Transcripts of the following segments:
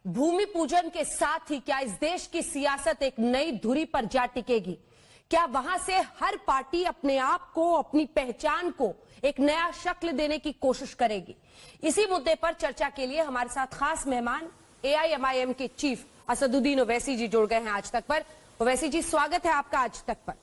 भूमि पूजन के साथ ही क्या इस देश की सियासत एक नई धुरी पर जा टिकेगी? क्या वहां से हर पार्टी अपने आप को, अपनी पहचान को एक नया शक्ल देने की कोशिश करेगी? इसी मुद्दे पर चर्चा के लिए हमारे साथ खास मेहमान AIMIM के चीफ असदुद्दीन ओवैसी जी जुड़ गए हैं आज तक पर। ओवैसी जी, स्वागत है आपका आज तक पर।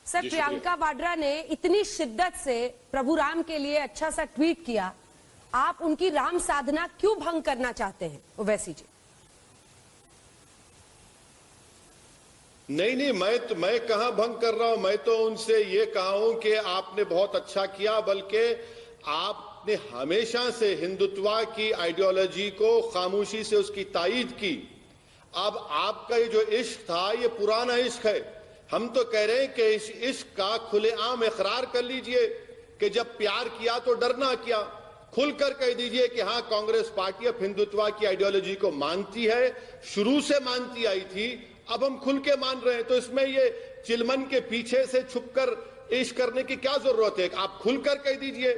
सर, प्रियंका वाड्रा ने इतनी शिद्दत से प्रभु राम के लिए अच्छा सा ट्वीट किया, आप उनकी राम साधना क्यों भंग करना चाहते हैं ओवैसी जी? नहीं, मैं कहां भंग कर रहा हूं। मैं तो उनसे ये कहा हूं कि आपने बहुत अच्छा किया, बल्कि आपने हमेशा से हिंदुत्व की आइडियोलॉजी को खामोशी से उसकी तायीद की। अब आपका ये जो इश्क था, ये पुराना इश्क है। हम तो कह रहे हैं कि इस इश्क का खुलेआम इकरार कर लीजिए कि जब प्यार किया तो डर ना किया। खुलकर कह दीजिए कि हाँ, कांग्रेस पार्टी अब हिंदुत्व की आइडियोलॉजी को मानती है, शुरू से मानती आई थी, अब हम खुल के मान रहे हैं। तो इसमें ये चिलमन के पीछे से छुपकर इश्क करने की क्या जरूरत है? आप खुलकर कह दीजिए।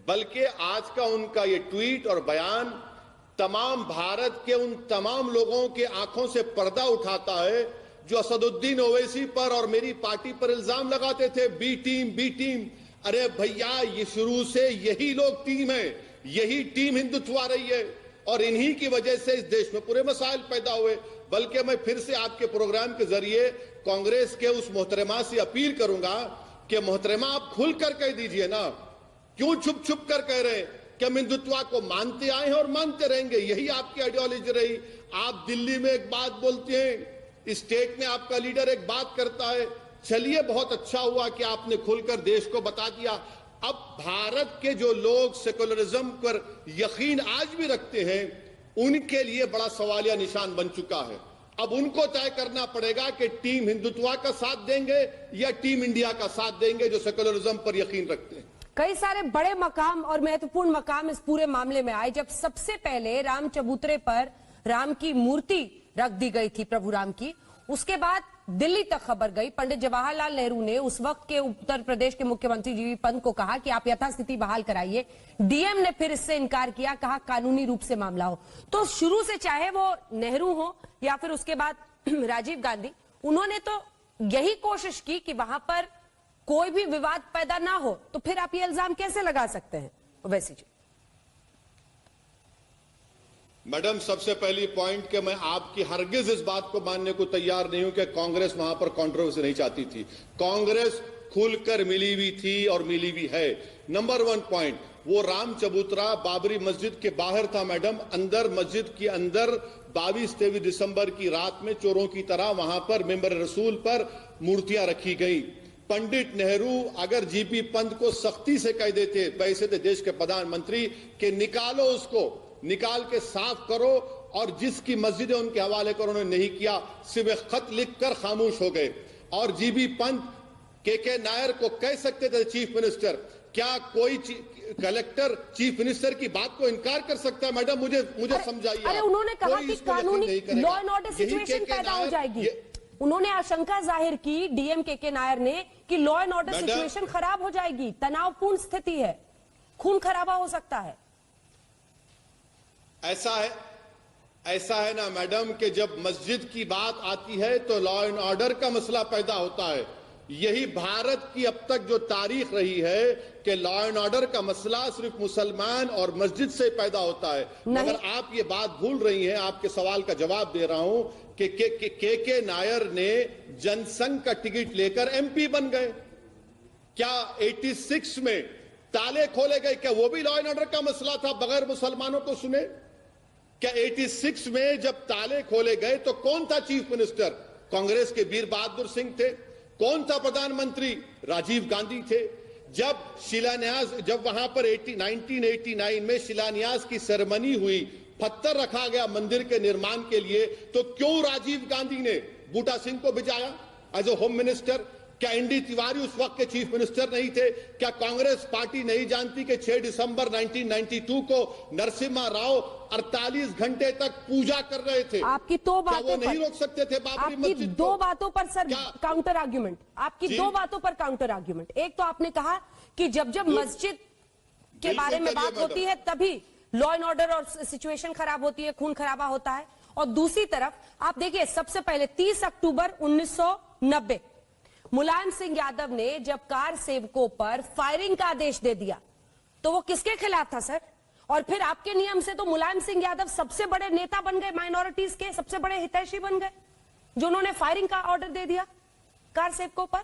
बल्कि आज का उनका ये ट्वीट और बयान तमाम भारत के उन तमाम लोगों के आंखों से पर्दा उठाता है जो असदुद्दीन ओवैसी पर और मेरी पार्टी पर इल्जाम लगाते थे, बी टीम। अरे भैया, ये शुरू से यही लोग टीम है, यही टीम हिंदुत्व आ रही है और इन्हीं की वजह से इस देश में पूरे मसाइल पैदा हुए। बल्कि मैं फिर से आपके प्रोग्राम के जरिए कांग्रेस के उस मोहतरमा से अपील करूंगा कि मोहतरमा, आप खुलकर कह दीजिए ना, क्यों छुप कर कह रहे हैं कि हम हिंदुत्व को मानते आए हैं और मानते रहेंगे, यही आपकी आइडियोलॉजी रही। आप दिल्ली में एक बात बोलते हैं, स्टेट में आपका लीडर एक बात करता है। चलिए, बहुत अच्छा हुआ कि आपने खुलकर देश को बता दिया। अब भारत के जो लोग सेकुलरिज्म पर यकीन आज भी रखते हैं, उनके लिए बड़ा सवालिया निशान बन चुका है। अब उनको तय करना पड़ेगा कि टीम हिंदुत्व का साथ देंगे या टीम इंडिया का साथ देंगे जो सेकुलरिज्म पर यकीन रखते हैं। कई सारे बड़े मकाम और महत्वपूर्ण मकाम इस पूरे मामले में आए। जब सबसे पहले राम चबूतरे पर राम की मूर्ति रख दी गई थी, प्रभु राम की, उसके बाद दिल्ली तक खबर गई। पंडित जवाहरलाल नेहरू ने उस वक्त के उत्तर प्रदेश के मुख्यमंत्री जीवी पंत को कहा कि आप यथास्थिति बहाल कराइए। डीएम ने फिर इससे इनकार किया, कहा कानूनी रूप से मामला हो। तो शुरू से चाहे वो नेहरू हो या फिर उसके बाद राजीव गांधी, उन्होंने तो यही कोशिश की कि वहां पर कोई भी विवाद पैदा ना हो। तो फिर आप ये इल्जाम कैसे लगा सकते हैं ओवैसी जी? मैडम, सबसे पहली पॉइंट कि मैं आपकी हरगिज इस बात को मानने को तैयार नहीं हूं कि कांग्रेस वहां पर कंट्रोवर्सी नहीं चाहती थी। कांग्रेस खुलकर मिली हुई थी और मिली हुई है। नंबर 1 पॉइंट, वो राम चबूतरा बाबरी मस्जिद के बाहर था मैडम। अंदर मस्जिद के अंदर 22-23 दिसंबर की रात में चोरों की तरह वहां पर मेंबर रसूल पर मूर्तियां रखी गई। पंडित नेहरू अगर जीपी पंत को सख्ती से कह देते, वैसे थे देश के प्रधानमंत्री, कि निकालो उसको, निकाल के साफ करो, और जिसकी मस्जिद है उनके हवाले करो, उन्होंने नहीं किया, सिर्फ खत लिखकर खामोश हो गए। और जीबी पंत के नायर को कह सकते थे चीफ मिनिस्टर। क्या कोई कलेक्टर चीफ मिनिस्टर की बात को इनकार कर सकता है? मैडम, मुझे समझाइए। अरे उन्होंने कहा कि कानूनी लॉ एंड ऑर्डर सिचुएशन पैदा हो जाएगी। उन्होंने आशंका जाहिर की, डीएम के नायर ने, कि लॉ एंड ऑर्डर सिचुएशन खराब हो जाएगी, तनावपूर्ण स्थिति है, खून खराबा हो सकता है। ऐसा है ना मैडम कि जब मस्जिद की बात आती है तो लॉ एंड ऑर्डर का मसला पैदा होता है। यही भारत की अब तक जो तारीख रही है कि लॉ एंड ऑर्डर का मसला सिर्फ मुसलमान और मस्जिद से पैदा होता है। मगर आप ये बात भूल रही हैं। आपके सवाल का जवाब दे रहा हूं कि के नायर ने जनसंघ का टिकट लेकर एमपी बन गए। क्या 86 में ताले खोले गए? क्या वो भी लॉ एंड ऑर्डर का मसला था, बगैर मुसलमानों को सुने? क्या 86 में जब ताले खोले गए तो कौन था चीफ मिनिस्टर? कांग्रेस के वीर बहादुर सिंह थे। कौन था प्रधानमंत्री? राजीव गांधी थे। जब वहां पर 1989 में शिलान्यास की सेरेमनी हुई, पत्थर रखा गया मंदिर के निर्माण के लिए, तो क्यों राजीव गांधी ने बूटा सिंह को भिजाया एज ए होम मिनिस्टर? क्या एनडी तिवारी उस वक्त के चीफ मिनिस्टर नहीं थे? क्या कांग्रेस पार्टी नहीं जानती कि 6 दिसंबर 1992 को नरसिम्हा राव 48 घंटे तक पूजा कर रहे थे? आपकी दो बातों पर नहीं रोक सकते थे बाबरी मस्जिद को? दो बातों पर सर काउंटर आर्ग्यूमेंट, आपकी दो बातों पर काउंटर आर्ग्यूमेंट। एक तो आपने कहा कि जब मस्जिद के बारे में बात होती है तभी लॉ एंड ऑर्डर और सिचुएशन खराब होती है, खून खराबा होता है। और दूसरी तरफ आप देखिए, सबसे पहले 30 अक्टूबर 1990 मुलायम सिंह यादव ने जब कार सेवकों पर फायरिंग का आदेश दे दिया तो वो किसके खिलाफ था सर? और फिर आपके नियम से तो मुलायम सिंह यादव सबसे बड़े नेता बन गए, माइनॉरिटीज के सबसे बड़े हितैषी बन गए, जो उन्होंने फायरिंग का ऑर्डर दे दिया कार सेवकों पर।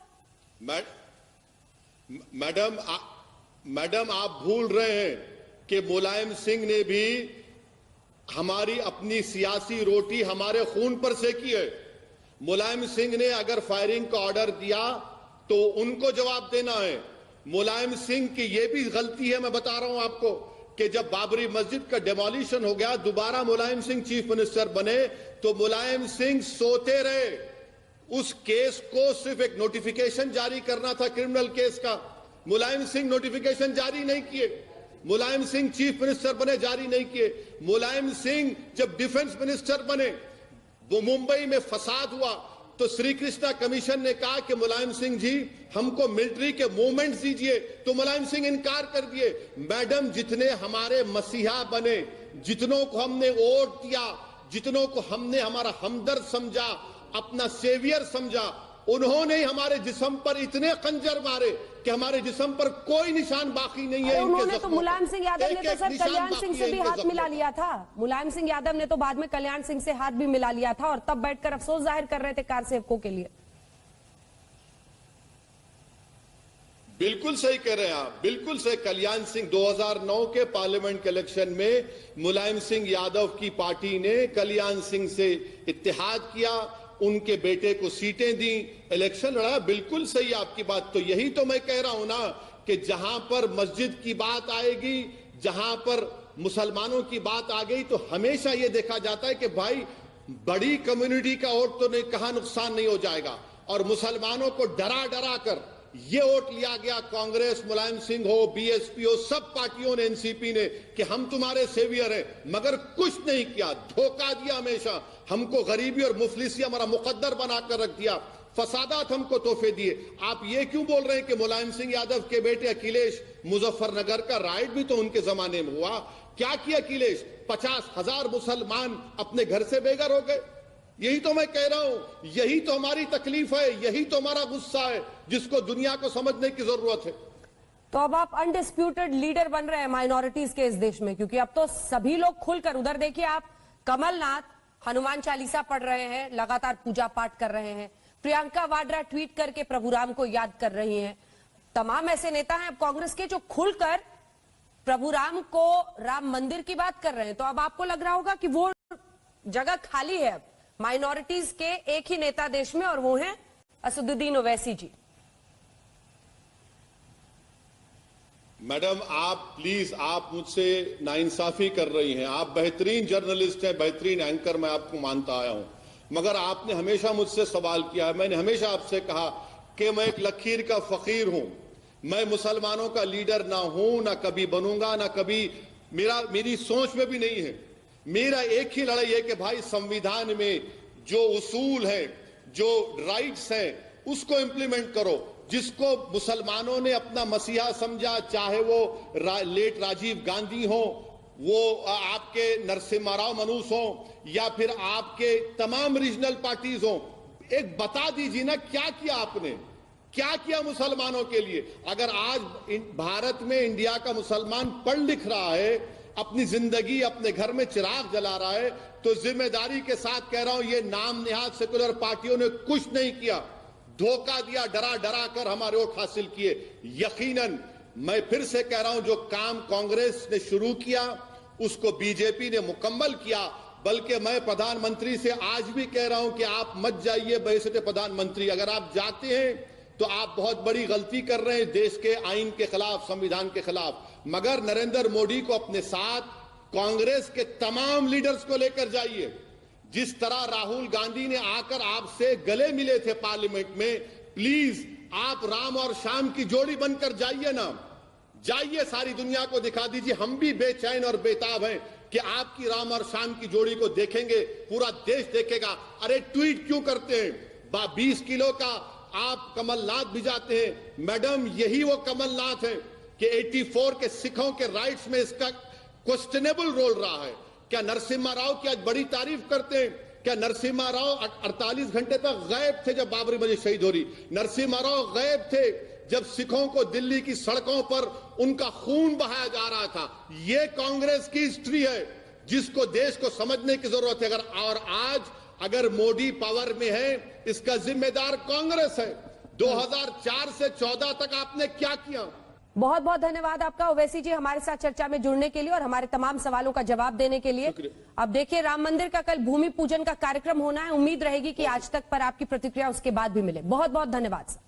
मैडम आप भूल रहे हैं कि मुलायम सिंह ने भी हमारी अपनी सियासी रोटी हमारे खून पर सेकी है। मुलायम सिंह ने अगर फायरिंग का ऑर्डर दिया तो उनको जवाब देना है। मुलायम सिंह की यह भी गलती है, मैं बता रहा हूं आपको, कि जब बाबरी मस्जिद का डेमोलिशन हो गया, दोबारा मुलायम सिंह चीफ मिनिस्टर बने तो मुलायम सिंह सोते रहे। उस केस को सिर्फ एक नोटिफिकेशन जारी करना था, क्रिमिनल केस का। मुलायम सिंह नोटिफिकेशन जारी नहीं किए। मुलायम सिंह चीफ मिनिस्टर बने, जारी नहीं किए। मुलायम सिंह जब डिफेंस मिनिस्टर बने, वो मुंबई में फसाद हुआ तो श्री कृष्णा कमीशन ने कहा कि मुलायम सिंह जी हमको मिलिट्री के मूवमेंट्स दीजिए, तो मुलायम सिंह इनकार कर दिए। मैडम, जितने हमारे मसीहा बने, जितनों को हमने वोट दिया, जितनों को हमने हमारा हमदर्द समझा, अपना सेवियर समझा, उन्होंने हमारे जिस्म पर इतने खंजर मारे कि हमारे जिस्म पर कोई निशान बाकी नहीं है। उन्होंने तो मुलायम सिंह यादव ने तो सर कल्याण सिंह से भी हाथ मिला लिया था। मुलायम सिंह यादव ने तो बाद में कल्याण सिंह से हाथ भी मिला लिया था और तब बैठकर अफसोस जाहिर कर रहे थे कार सेवकों के लिए। बिल्कुल सही कह रहे हैं आप, बिल्कुल सही। कल्याण सिंह 2009 के पार्लियामेंट के इलेक्शन में मुलायम सिंह यादव की पार्टी ने कल्याण सिंह से इत्तेहाद किया, उनके बेटे को सीटें दी, इलेक्शन लड़ा। बिल्कुल सही आपकी बात। तो यही तो मैं कह रहा हूं ना कि जहां पर मस्जिद की बात आएगी, जहां पर मुसलमानों की बात आ गई, तो हमेशा यह देखा जाता है कि भाई बड़ी कम्युनिटी का वोट तो नहीं, कहां नुकसान नहीं हो जाएगा। और मुसलमानों को डरा डरा कर ये वोट लिया गया, कांग्रेस, मुलायम सिंह हो, बीएसपी हो, सब पार्टियों ने, एनसीपी ने, कि हम तुम्हारे सेवियर हैं, मगर कुछ नहीं किया, धोखा दिया। हमेशा हमको गरीबी और मुफलिसी हमारा मुकद्दर बनाकर रख दिया, फसादात हमको तोहफे दिए। आप ये क्यों बोल रहे हैं कि मुलायम सिंह यादव के बेटे अखिलेश, मुजफ्फरनगर का राइड भी तो उनके जमाने में हुआ। क्या किया अखिलेश? 50,000 मुसलमान अपने घर से बेघर हो गए। यही तो मैं कह रहा हूं, यही तो हमारी तकलीफ है, यही तो हमारा गुस्सा है, जिसको दुनिया को समझने की जरूरत है। तो अब आप अनडिस्प्यूटेड लीडर बन रहे हैं माइनॉरिटीज के इस देश में, क्योंकि अब तो सभी लोग खुलकर, उधर देखिए आप कमलनाथ हनुमान चालीसा पढ़ रहे हैं, लगातार पूजा पाठ कर रहे हैं, प्रियंका वाड्रा ट्वीट करके प्रभु राम को याद कर रही हैं। तमाम ऐसे नेता हैं अब कांग्रेस के जो खुलकर प्रभु राम को, राम मंदिर की बात कर रहे हैं। तो अब आपको लग रहा होगा कि वो जगह खाली है अब माइनॉरिटीज के एक ही नेता देश में, और वो हैं असदुद्दीन ओवैसी जी। मैडम आप प्लीज, आप मुझसे नाइंसाफी कर रही हैं। आप बेहतरीन जर्नलिस्ट हैं, बेहतरीन एंकर, मैं आपको मानता आया हूं, मगर आपने हमेशा मुझसे सवाल किया है। मैंने हमेशा आपसे कहा कि मैं एक लकीर का फकीर हूं, मैं मुसलमानों का लीडर ना हूं, ना कभी बनूंगा, ना कभी, मेरी सोच में भी नहीं है। मेरा एक ही लड़ाई है कि भाई संविधान में जो उसूल है, जो राइट्स हैं, उसको इंप्लीमेंट करो। जिसको मुसलमानों ने अपना मसीहा समझा, चाहे वो लेट राजीव गांधी हो, वो आपके नरसिम्हा राव मनूस हो, या फिर आपके तमाम रीजनल पार्टीज हो, एक बता दीजिए ना क्या किया आपने, क्या किया मुसलमानों के लिए। अगर आज भारत में इंडिया का मुसलमान पढ़ लिख रहा है, अपनी जिंदगी अपने घर में चिराग जला रहा है, तो जिम्मेदारी के साथ कह रहा हूं, ये नाम निहाद सेकुलर पार्टियों ने कुछ नहीं किया, धोखा दिया, डरा डरा कर हमारे वोट हासिल किए। यकीनन मैं फिर से कह रहा हूं, जो काम कांग्रेस ने शुरू किया उसको बीजेपी ने मुकम्मल किया। बल्कि मैं प्रधानमंत्री से आज भी कह रहा हूं कि आप मत जाइए बहसते प्रधानमंत्री। अगर आप जाते हैं तो आप बहुत बड़ी गलती कर रहे हैं, देश के आईन के खिलाफ, संविधान के खिलाफ। मगर नरेंद्र मोदी को अपने साथ कांग्रेस के तमाम लीडर्स को लेकर जाइए। जिस तरह राहुल गांधी ने आकर आपसे गले मिले थे पार्लियामेंट में, प्लीज आप राम और श्याम की जोड़ी बनकर जाइए ना, जाइए, सारी दुनिया को दिखा दीजिए। हम भी बेचैन और बेताब हैं कि आपकी राम और श्याम की जोड़ी को देखेंगे, पूरा देश देखेगा। अरे ट्वीट क्यों करते हैं? 20 किलो का आप कमलनाथ भिजाते हैं। मैडम, यही वो कमलनाथ हैं कि 84 के सिखों के राइट्स में इसका क्वेश्चनेबल रोल रहा है। क्या नरसिम्हा राव की आज बड़ी तारीफ करते हैं? क्या नरसिम्हा राव 48 घंटे तक गायब थे जब बाबरी मस्जिद शहीद हो रही? नरसिम्हा राव गायब थे जब सिखों को दिल्ली की सड़कों पर उनका खून बहाया जा रहा था। ये कांग्रेस की हिस्ट्री है जिसको देश को समझने की जरूरत है। और आज अगर मोदी पावर में है, इसका जिम्मेदार कांग्रेस है। 2004 से 14 तक आपने क्या किया? बहुत बहुत धन्यवाद आपका ओवैसी जी, हमारे साथ चर्चा में जुड़ने के लिए और हमारे तमाम सवालों का जवाब देने के लिए। अब देखिए, राम मंदिर का कल भूमि पूजन का कार्यक्रम होना है। उम्मीद रहेगी कि आज तक पर आपकी प्रतिक्रिया उसके बाद भी मिले। बहुत बहुत धन्यवाद सर।